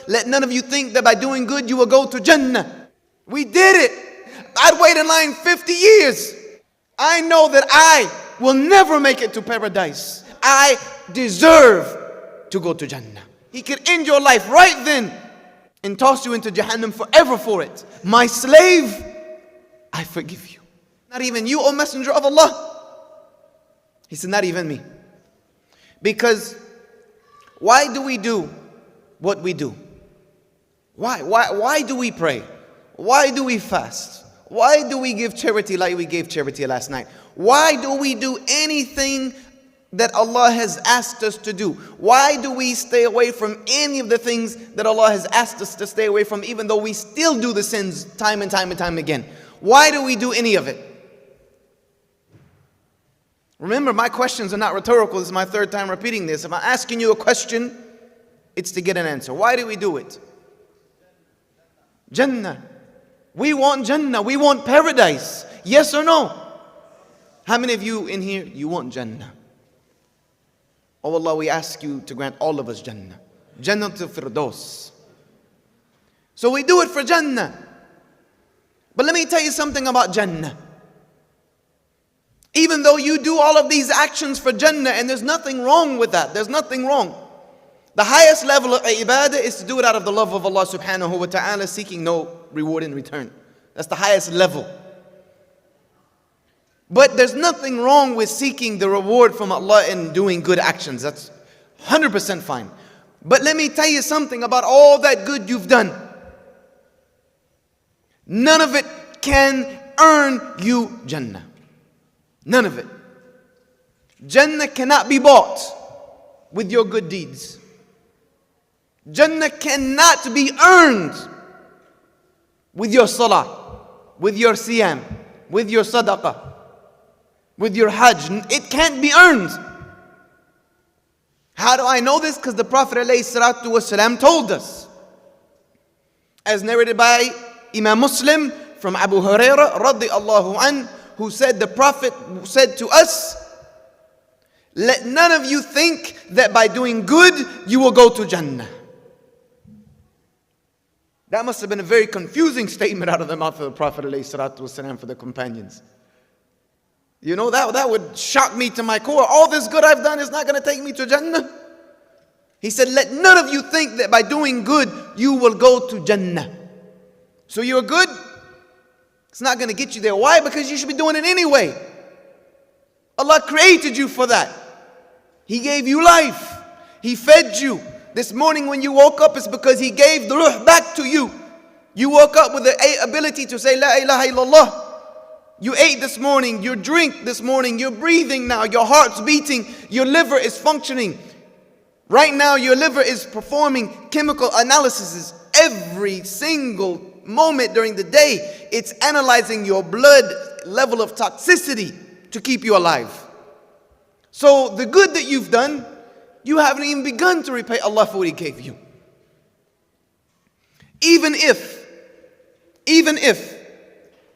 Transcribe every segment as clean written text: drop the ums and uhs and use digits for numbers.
let none of you think that by doing good you will go to Jannah. We did it. I'd wait in line 50 years. I know that I will never make it to paradise. I deserve to go to Jannah. He could end your life right then and toss you into Jahannam forever for it. My slave, I forgive you. Not even you, O Messenger of Allah. He said, not even me. Because why do we do what we do? Why do we pray? Why do we fast? Why do we give charity like we gave charity last night? Why do we do anything that Allah has asked us to do? Why do we stay away from any of the things that Allah has asked us to stay away from, even though we still do the sins time and time and time again? Why do we do any of it? Remember, my questions are not rhetorical. This is my third time repeating this. If I'm asking you a question, it's to get an answer. Why do we do it? Jannah. We want Jannah. We want paradise. Yes or no? How many of you in here, you want Jannah? Oh Allah, we ask you to grant all of us Jannah. Jannah to Firdaus. So we do it for Jannah. But let me tell you something about Jannah. Even though you do all of these actions for Jannah, and there's nothing wrong with that. There's nothing wrong. The highest level of ibadah is to do it out of the love of Allah subhanahu wa ta'ala, seeking no reward in return. That's the highest level. But there's nothing wrong with seeking the reward from Allah and doing good actions. That's 100% fine. But let me tell you something about all that good you've done. None of it can earn you Jannah. None of it. Jannah cannot be bought with your good deeds. Jannah cannot be earned with your salah, with your siyam, with your sadaqah, with your hajj. It can't be earned. How do I know this? Because the Prophet ﷺ told us. As narrated by Imam Muslim from Abu Hurairah radiyallahu anh, who said, the Prophet said to us, let none of you think that by doing good you will go to Jannah. That must have been a very confusing statement out of the mouth of the Prophet ﷺ for the companions. You know, that would shock me to my core. All this good I've done is not going to take me to Jannah. He said, let none of you think that by doing good you will go to Jannah. So you're good? It's not going to get you there. Why? Because you should be doing it anyway. Allah created you for that. He gave you life. He fed you. This morning when you woke up, it's because He gave the ruh back to you. You woke up with the ability to say, La ilaha illallah. You ate this morning, you drink this morning, you're breathing now, your heart's beating, your liver is functioning. Right now your liver is performing chemical analyses every single moment during the day. It's analyzing your blood level of toxicity to keep you alive. So the good that you've done, you haven't even begun to repay Allah for what He gave you. Even if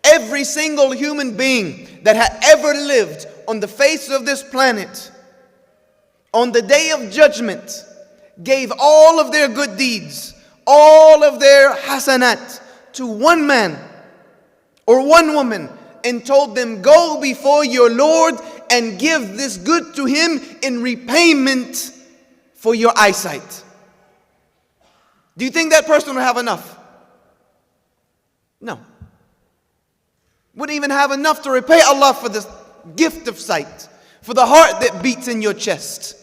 every single human being that had ever lived on the face of this planet, on the day of judgment, gave all of their good deeds, all of their hasanat to one man or one woman and told them, go before your Lord and give this good to Him in repayment for your eyesight. Do you think that person will have enough? No. Wouldn't even have enough to repay Allah for the gift of sight, for the heart that beats in your chest,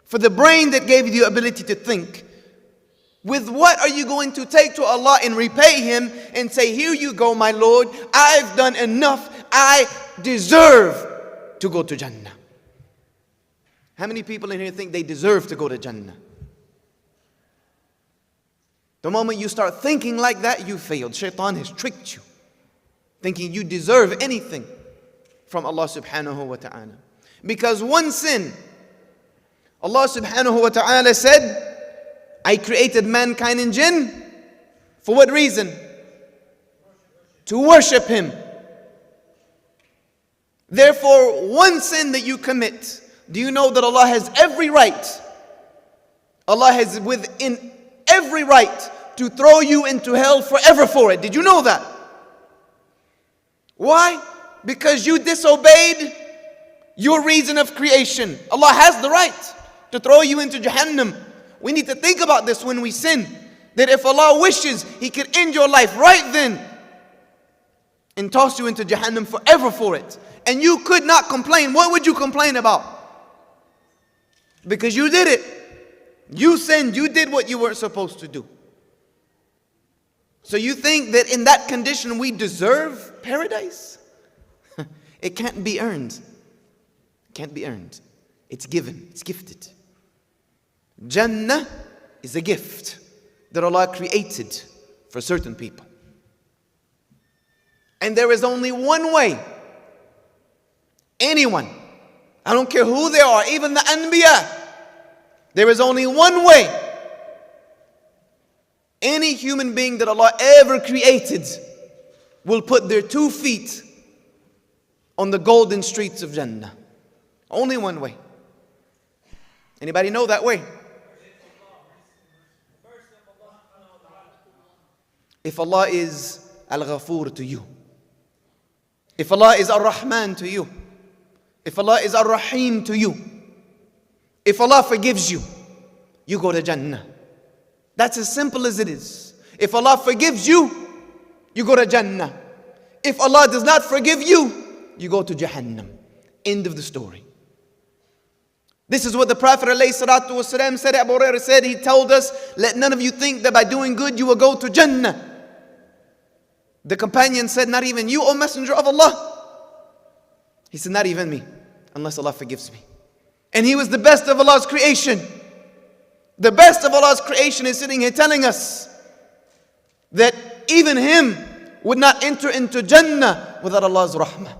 for the brain that gave you the ability to think. With what are you going to take to Allah and repay Him and say, here you go, my Lord, I've done enough, I deserve to go to Jannah? How many people in here think they deserve to go to Jannah? The moment you start thinking like that, you failed. Shaitan has tricked you, thinking you deserve anything from Allah subhanahu wa ta'ala. Because one sin, Allah subhanahu wa ta'ala said, I created mankind and jinn. For what reason? To worship Him. Therefore, one sin that you commit, do you know that Allah has every right? Allah has within every right to throw you into hell forever for it. Did you know that? Why? Because you disobeyed your reason of creation. Allah has the right to throw you into Jahannam. We need to think about this when we sin. That if Allah wishes, He could end your life right then and toss you into Jahannam forever for it. And you could not complain. What would you complain about? Because you did it. You sinned. You did what you weren't supposed to do. So you think that in that condition we deserve paradise? It can't be earned. It can't be earned. It's given. It's gifted. Jannah is a gift that Allah created for certain people. And there is only one way. Anyone, I don't care who they are, even the Anbiya, there is only one way. Any human being that Allah ever created will put their 2 feet on the golden streets of Jannah. Only one way. Anybody know that way? If Allah is Al-Ghafoor to you, if Allah is Ar-Rahman to you, if Allah is Ar-Rahim to you, if Allah forgives you, you go to Jannah. That's as simple as it is. If Allah forgives you, you go to Jannah. If Allah does not forgive you, you go to Jahannam. End of the story. This is what the Prophet ﷺ said. Abu Hurairah said, he told us, let none of you think that by doing good you will go to Jannah. The companion said, not even you, O Messenger of Allah. He said, not even me, unless Allah forgives me. And he was the best of Allah's creation. The best of Allah's creation is sitting here telling us that even him would not enter into Jannah without Allah's rahmah.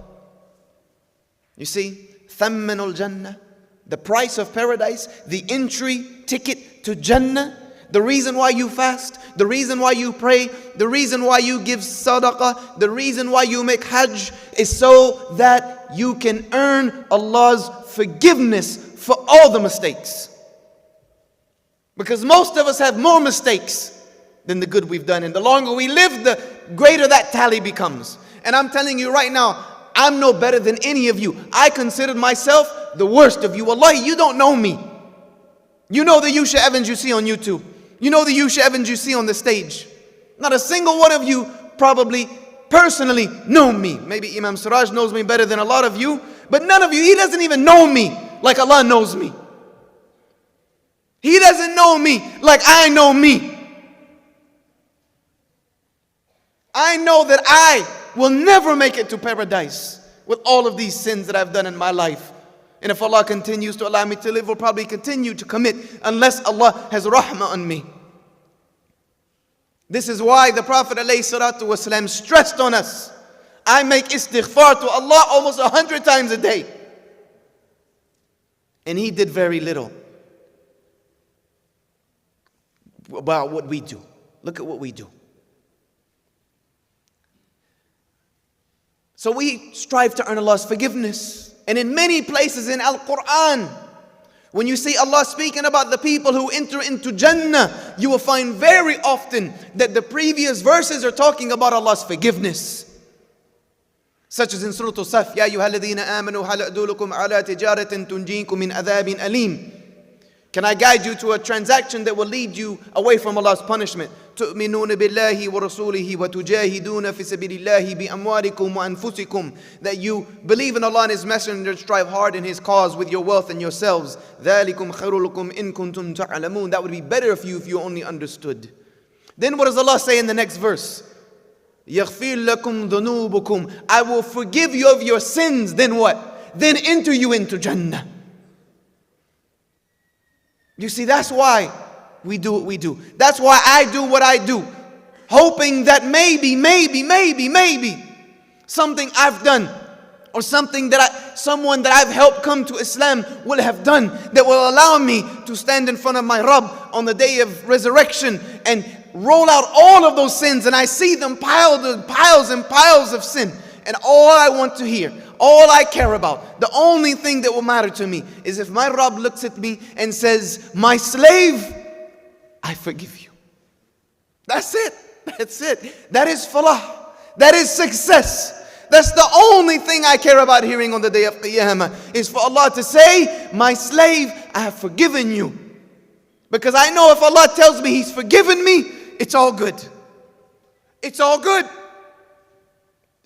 You see, thammanul Jannah, the price of paradise, the entry ticket to Jannah, the reason why you fast, the reason why you pray, the reason why you give sadaqah, the reason why you make hajj is so that you can earn Allah's forgiveness for all the mistakes. Because most of us have more mistakes than the good we've done. And the longer we live, the greater that tally becomes. And I'm telling you right now, I'm no better than any of you. I consider myself the worst of you. Wallahi, you don't know me. You know the Yusha Evans you see on YouTube. You know the Yusha Evans you see on the stage. Not a single one of you probably personally know me. Maybe Imam Siraj knows me better than a lot of you. But none of you, he doesn't even know me like Allah knows me. He doesn't know me like I know me. I know that I will never make it to paradise with all of these sins that I've done in my life. And if Allah continues to allow me to live, we'll probably continue to commit unless Allah has rahmah on me. This is why the Prophet ﷺ stressed on us. I make istighfar to Allah almost 100 times a day. And he did very little about what we do. Look at what we do. So we strive to earn Allah's forgiveness. And in many places in Al-Quran, when you see Allah speaking about the people who enter into Jannah, you will find very often that the previous verses are talking about Allah's forgiveness. Such as in Surah As-Saf, Ya ayyuhalladhina amanu hal adullukum ala tijaratin tunjikum min adhabin alim. Can I guide you to a transaction that will lead you away from Allah's punishment? تُؤْمِنُونَ بِاللَّهِ وَرَسُولِهِ وَتُجَاهِدُونَ فِي سَبِيلِ اللَّهِ بِأَمْوَالِكُمْ وَأَنفُسِكُمْ. That you believe in Allah and His Messenger, strive hard in His cause with your wealth and yourselves. ذَلِكُمْ خَيْرٌ لَكُمْ إِن كُنْتُمْ تَعْلَمُونَ. That would be better for you if you only understood. Then what does Allah say in the next verse? يَغْفِرْ لَكُمْ ذُنُوبُكُمْ. I will forgive you of your sins. Then what? Then enter you into Jannah. You see, that's why we do what we do. That's why I do what I do. Hoping that maybe something I've done or something that someone that I've helped come to Islam will have done that will allow me to stand in front of my Rabb on the day of resurrection and roll out all of those sins, and I see them piles and piles of sin. And all I want to hear, all I care about, the only thing that will matter to me is if my Rabb looks at me and says, my slave, I forgive you. That's it. That's it. That is falah. That is success. That's the only thing I care about hearing on the day of Qiyamah, is for Allah to say, my slave, I have forgiven you. Because I know if Allah tells me He's forgiven me, it's all good. It's all good.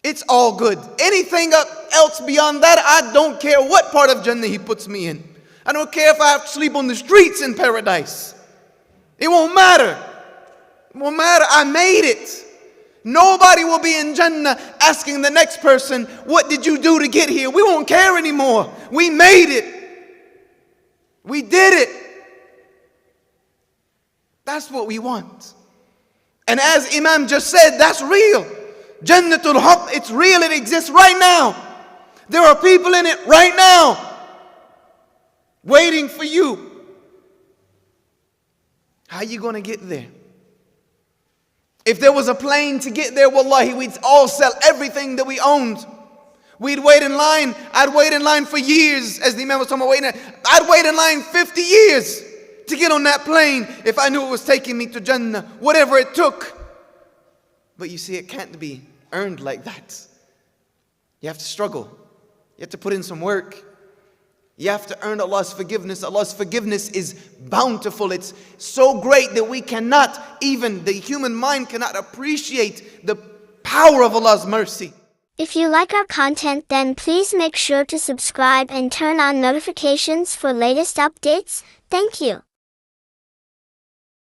It's all good. Anything else beyond that, I don't care what part of Jannah He puts me in. I don't care if I have to sleep on the streets in paradise. It won't matter. It won't matter. I made it. Nobody will be in Jannah asking the next person, what did you do to get here? We won't care anymore. We made it. We did it. That's what we want. And as Imam just said, that's real. Jannatul Haqq, it's real. It exists right now. There are people in it right now waiting for you. How are you going to get there? If there was a plane to get there, wallahi, we'd all sell everything that we owned. We'd wait in line. I'd wait in line for years, as the Imam was talking about waiting. I'd wait in line 50 years to get on that plane if I knew it was taking me to Jannah, whatever it took. But you see, it can't be earned like that. You have to struggle. You have to put in some work. You have to earn Allah's forgiveness. Allah's forgiveness is bountiful. It's so great that we cannot, even the human mind cannot appreciate the power of Allah's mercy. If you like our content, then please make sure to subscribe and turn on notifications for latest updates. Thank you.